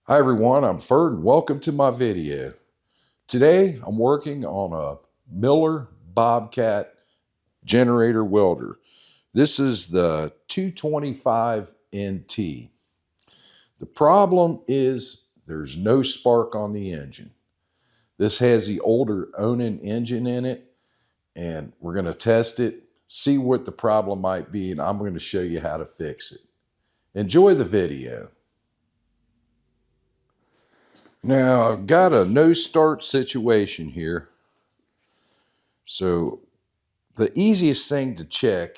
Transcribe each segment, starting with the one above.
Hi everyone, I'm Ferd and welcome to my video. Today I'm working on a Miller Bobcat generator welder. This is the 225 NT. The problem is there's no spark on the engine. This has the older Onan engine in it, and we're going to test it, see what the problem might be, and I'm going to show you how to fix it. Enjoy the video. Now, I've got a no start situation here. So the easiest thing to check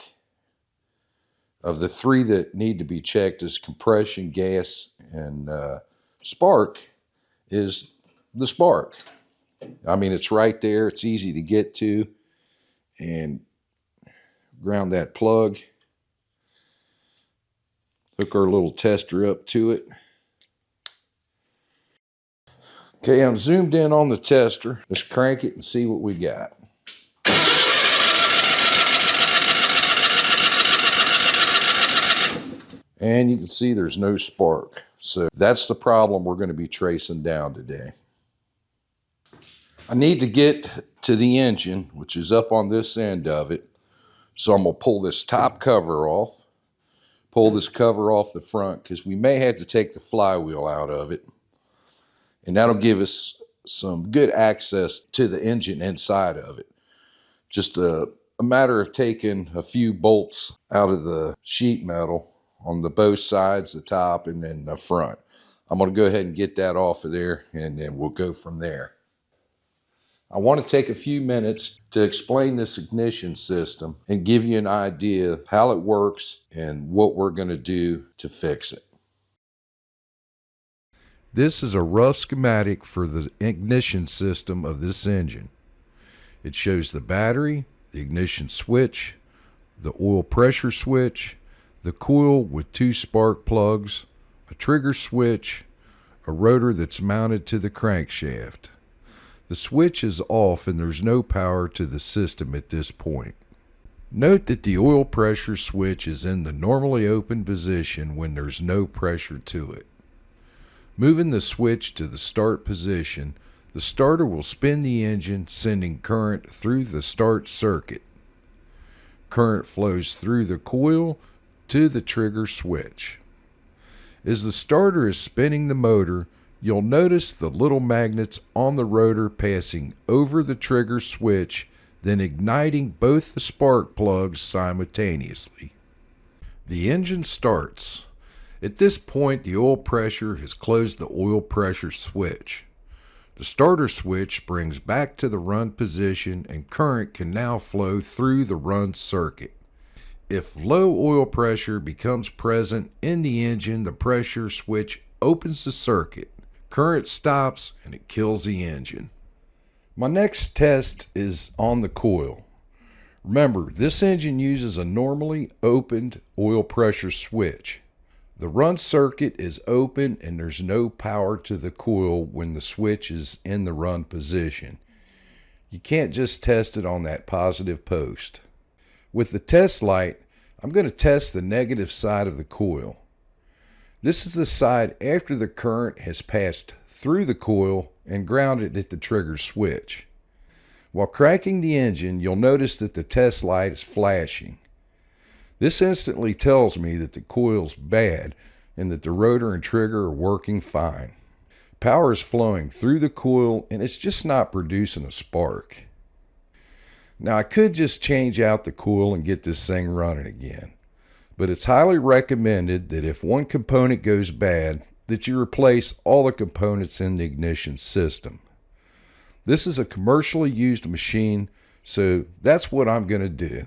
of the three that need to be checked is compression, gas, and spark is the spark. I mean, it's right there. It's easy to get to. And ground that plug. Hook our little tester up to it. Okay, I'm zoomed in on the tester. Let's crank it and see what we got. And you can see there's no spark. So that's the problem we're going to be tracing down today. I need to get to the engine, which is up on this end of it. So I'm going to pull this top cover off. Pull this cover off the front because we may have to take the flywheel out of it. And that'll give us some good access to the engine inside of it. Just a matter of taking a few bolts out of the sheet metal on the both sides, the top and then the front. I'm going to go ahead and get that off of there, and then we'll go from there. I want to take a few minutes to explain this ignition system and give you an idea of how it works and what we're going to do to fix it. This is a rough schematic for the ignition system of this engine. It shows the battery, the ignition switch, the oil pressure switch, the coil with 2 spark plugs, a trigger switch, a rotor that's mounted to the crankshaft. The switch is off and there's no power to the system at this point. Note that the oil pressure switch is in the normally open position when there's no pressure to it. Moving the switch to the start position, the starter will spin the engine, sending current through the start circuit. Current flows through the coil to the trigger switch. As the starter is spinning the motor, you'll notice the little magnets on the rotor passing over the trigger switch, then igniting both the spark plugs simultaneously. The engine starts. At this point, the oil pressure has closed the oil pressure switch. The starter switch springs back to the run position and current can now flow through the run circuit. If low oil pressure becomes present in the engine, the pressure switch opens the circuit. Current stops and it kills the engine. My next test is on the coil. Remember, this engine uses a normally opened oil pressure switch. The run circuit is open and there's no power to the coil when the switch is in the run position. You can't just test it on that positive post. With the test light, I'm going to test the negative side of the coil. This is the side after the current has passed through the coil and grounded at the trigger switch. While cranking the engine, you'll notice that the test light is flashing. This instantly tells me that the coil's bad and that the rotor and trigger are working fine. Power is flowing through the coil and it's just not producing a spark. Now I could just change out the coil and get this thing running again, but it's highly recommended that if one component goes bad, that you replace all the components in the ignition system. This is a commercially used machine, so that's what I'm going to do.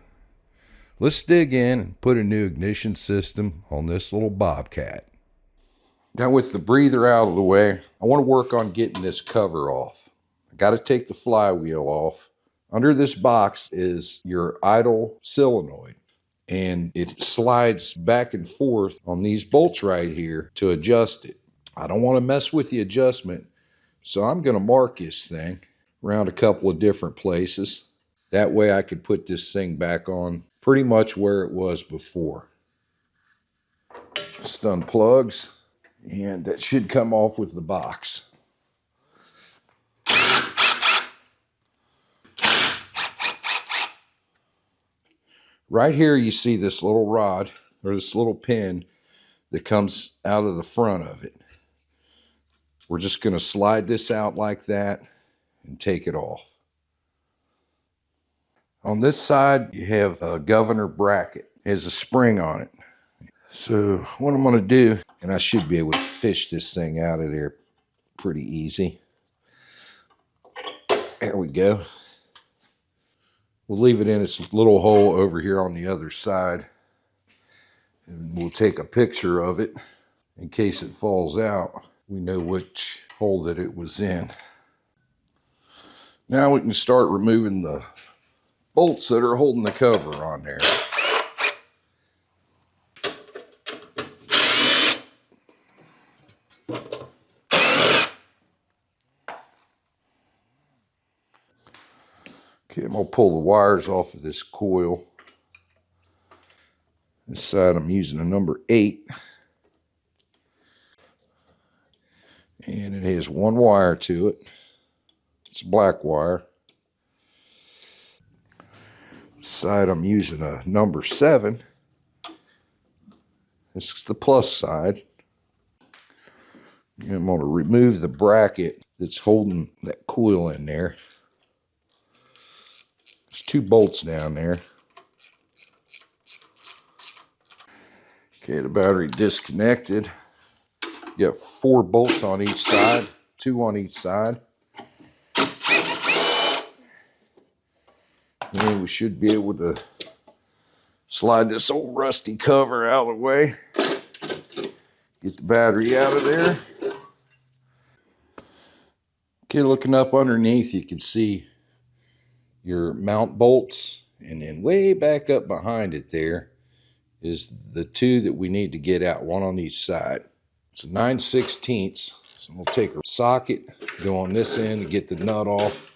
Let's dig in and put a new ignition system on this little Bobcat. Now with the breather out of the way, I want to work on getting this cover off. I got to take the flywheel off. Under this box is your idle solenoid, and it slides back and forth on these bolts right here to adjust it. I don't want to mess with the adjustment, so I'm going to mark this thing around a couple of different places. That way I could put this thing back on pretty much where it was before. Just unplugs. And that should come off with the box. Right here you see this little rod, or this little pin that comes out of the front of it. We're just going to slide this out like that and take it off. On this side, you have a governor bracket. It has a spring on it. So what I'm going to do, and I should be able to fish this thing out of there pretty easy. There we go. We'll leave it in its little hole over here on the other side. And we'll take a picture of it in case it falls out. We know which hole that it was in. Now we can start removing the bolts that are holding the cover on there. Okay, I'm going to pull the wires off of this coil. This side I'm using a number 8. And it has one wire to it. It's black wire. This side I'm using a number 7. This is the plus side. And I'm going to remove the bracket that's holding that coil in there. There's 2 bolts down there. Okay, the battery disconnected. You have 4 bolts on each side, 2 on each side. And we should be able to slide this old rusty cover out of the way. Get the battery out of there. Okay, looking up underneath, you can see your mount bolts. And then way back up behind it there is the 2 that we need to get out, 1 on each side. It's a 9/16. So we'll take a socket, go on this end and get the nut off,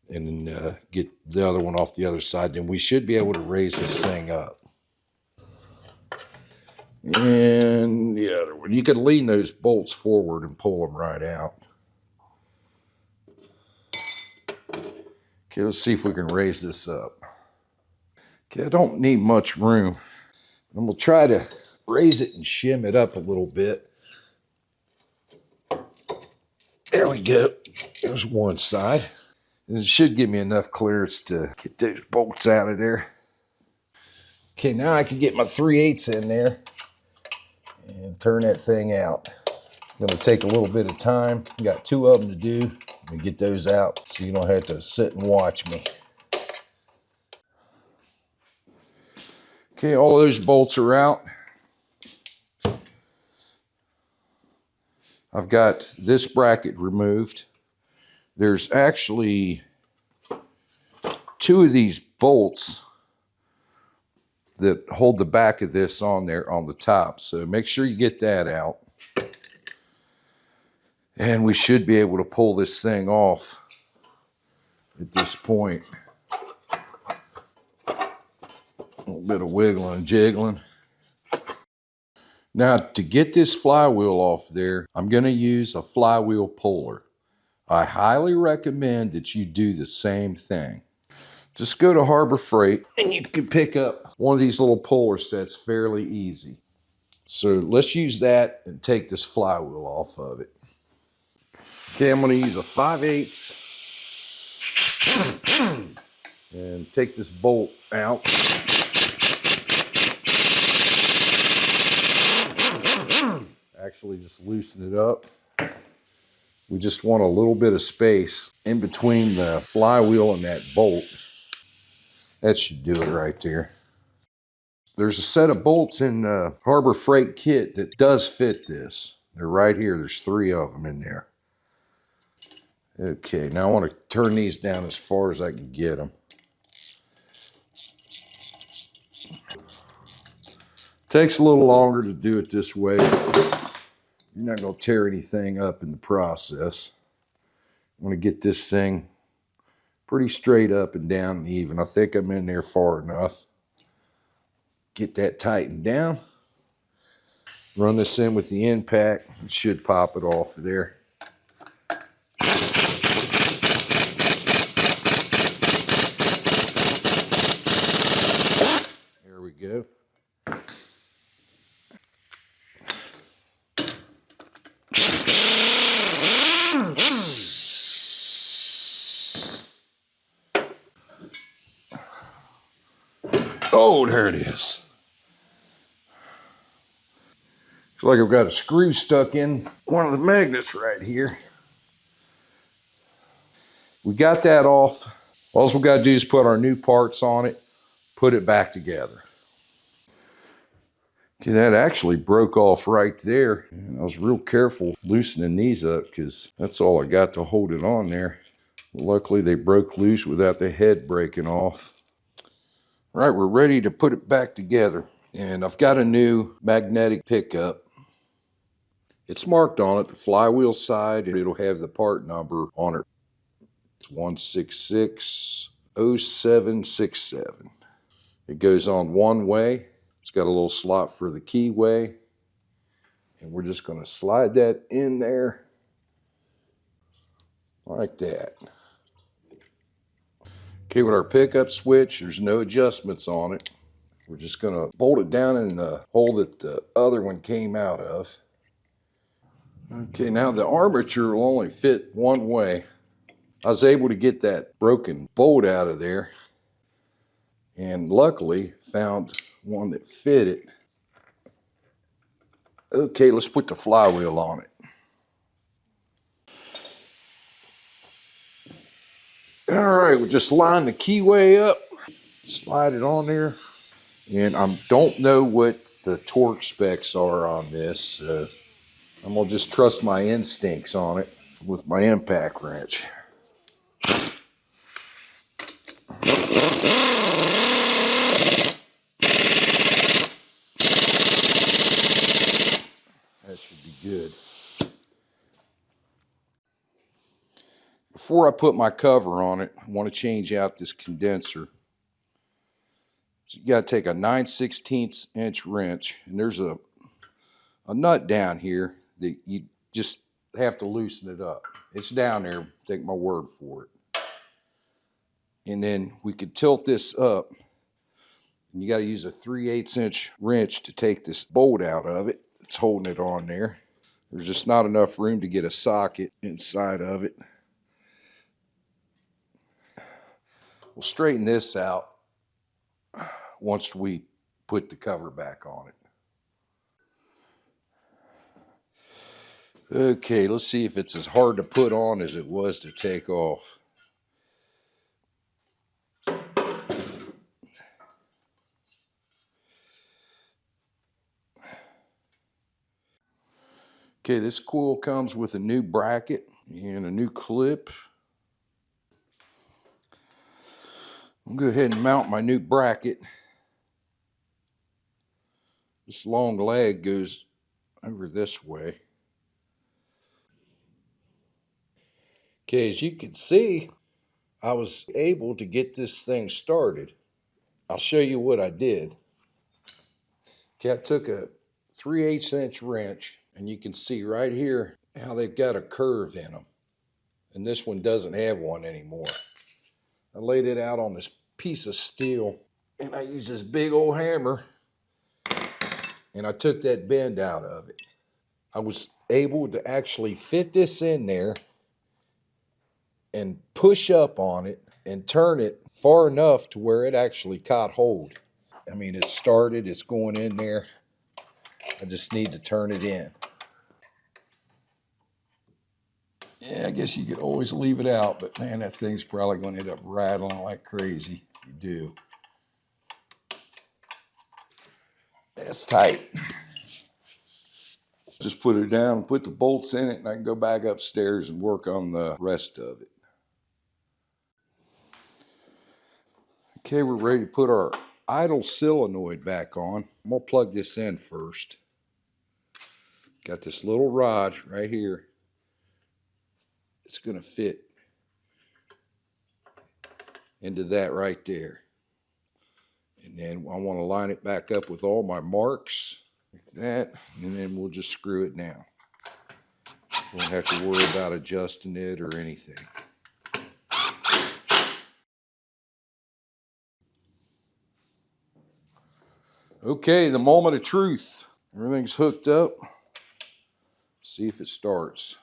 and then get the other one off the other side. Then we should be able to raise this thing up. And the other one. You can lean those bolts forward and pull them right out. Okay, let's see if we can raise this up. Okay, I don't need much room. I'm going to try to raise it and shim it up a little bit. There we go. There's one side. It should give me enough clearance to get those bolts out of there. Okay, now I can get my 3/8 in there and turn that thing out. Going to take a little bit of time. Got 2 of them to do and get those out so you don't have to sit and watch me. Okay, all those bolts are out. I've got this bracket removed. There's actually 2 of these bolts that hold the back of this on there on the top. So make sure you get that out. And we should be able to pull this thing off at this point. A little bit of wiggling and jiggling. Now, to get this flywheel off there, I'm going to use a flywheel puller. I highly recommend that you do the same thing. Just go to Harbor Freight and you can pick up one of these little puller sets fairly easy. So let's use that and take this flywheel off of it. Okay, I'm going to use a 5/8 and take this bolt out. Actually just loosen it up. We just want a little bit of space in between the flywheel and that bolt. That should do it right there. There's a set of bolts in the Harbor Freight kit that does fit this. They're right here. There's 3 of them in there. Okay, now I want to turn these down as far as I can get them. Takes a little longer to do it this way. You're not going to tear anything up in the process. I'm going to get this thing pretty straight up and down and even. I think I'm in there far enough. Get that tightened down. Run this in with the impact. It should pop it off of there. There we go. Oh, there it is. Looks like I've got a screw stuck in one of the magnets right here. We got that off. All we got to do is put our new parts on it, put it back together. Okay, that actually broke off right there. And I was real careful loosening these up because that's all I got to hold it on there. Luckily, they broke loose without the head breaking off. All right, we're ready to put it back together. And I've got a new magnetic pickup. It's marked on it, the flywheel side, and it'll have the part number on it. It's 1660767. It goes on one way. It's got a little slot for the keyway. And we're just going to slide that in there like that. Okay, with our pickup switch, there's no adjustments on it. We're just going to bolt it down in the hole that the other one came out of. Okay, now the armature will only fit one way. I was able to get that broken bolt out of there, and luckily found one that fit it. Okay, let's put the flywheel on it. All right, we'll just line the keyway up, slide it on there. And I don't know what the torque specs are on this. I'm gonna just trust my instincts on it with my impact wrench. That should be good. Before I put my cover on it, I want to change out this condenser. So you got to take a 9/16 inch wrench, and there's a nut down here that you just have to loosen it up. It's down there, take my word for it. And then we could tilt this up, and you got to use a 3/8 inch wrench to take this bolt out of it. It's holding it on there. There's just not enough room to get a socket inside of it. We'll straighten this out once we put the cover back on it. Okay, let's see if it's as hard to put on as it was to take off. Okay, this coil comes with a new bracket and a new clip. I'll go ahead and mount my new bracket. This long leg goes over this way. Okay, as you can see, I was able to get this thing started. I'll show you what I did. Okay, I took a 3/8 inch wrench, and you can see right here how they've got a curve in them. And this one doesn't have one anymore. I laid it out on this piece of steel, and I used this big old hammer, and I took that bend out of it. I was able to actually fit this in there and push up on it and turn it far enough to where it actually caught hold. I mean, it started, it's going in there. I just need to turn it in. Yeah, I guess you could always leave it out, but man, that thing's probably going to end up rattling like crazy if you do. That's tight. Just put it down, put the bolts in it, and I can go back upstairs and work on the rest of it. Okay, we're ready to put our idle solenoid back on. I'm going to plug this in first. Got this little rod right here. It's going to fit into that right there. And then I want to line it back up with all my marks. like that, and then we'll just screw it down. Won't have to worry about adjusting it or anything. Okay, the moment of truth. Everything's hooked up. See if it starts.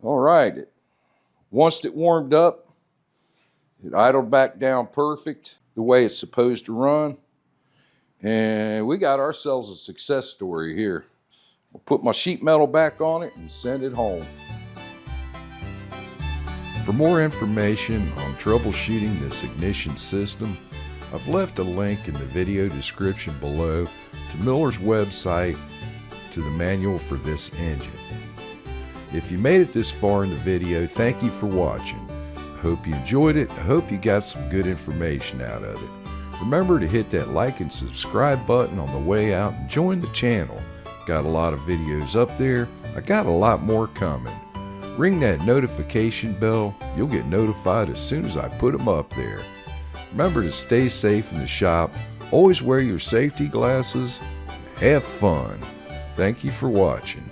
All right, once it warmed up, it idled back down perfect, the way it's supposed to run. And we got ourselves a success story here. I'll put my sheet metal back on it and send it home. For more information on troubleshooting this ignition system, I've left a link in the video description below to Miller's website to the manual for this engine. If you made it this far in the video, thank you for watching. I hope you enjoyed it. I hope you got some good information out of it. Remember to hit that like and subscribe button on the way out and join the channel. Got a lot of videos up there. I got a lot more coming. Ring that notification bell. You'll get notified as soon as I put them up there. Remember to stay safe in the shop. Always wear your safety glasses. Have fun. Thank you for watching.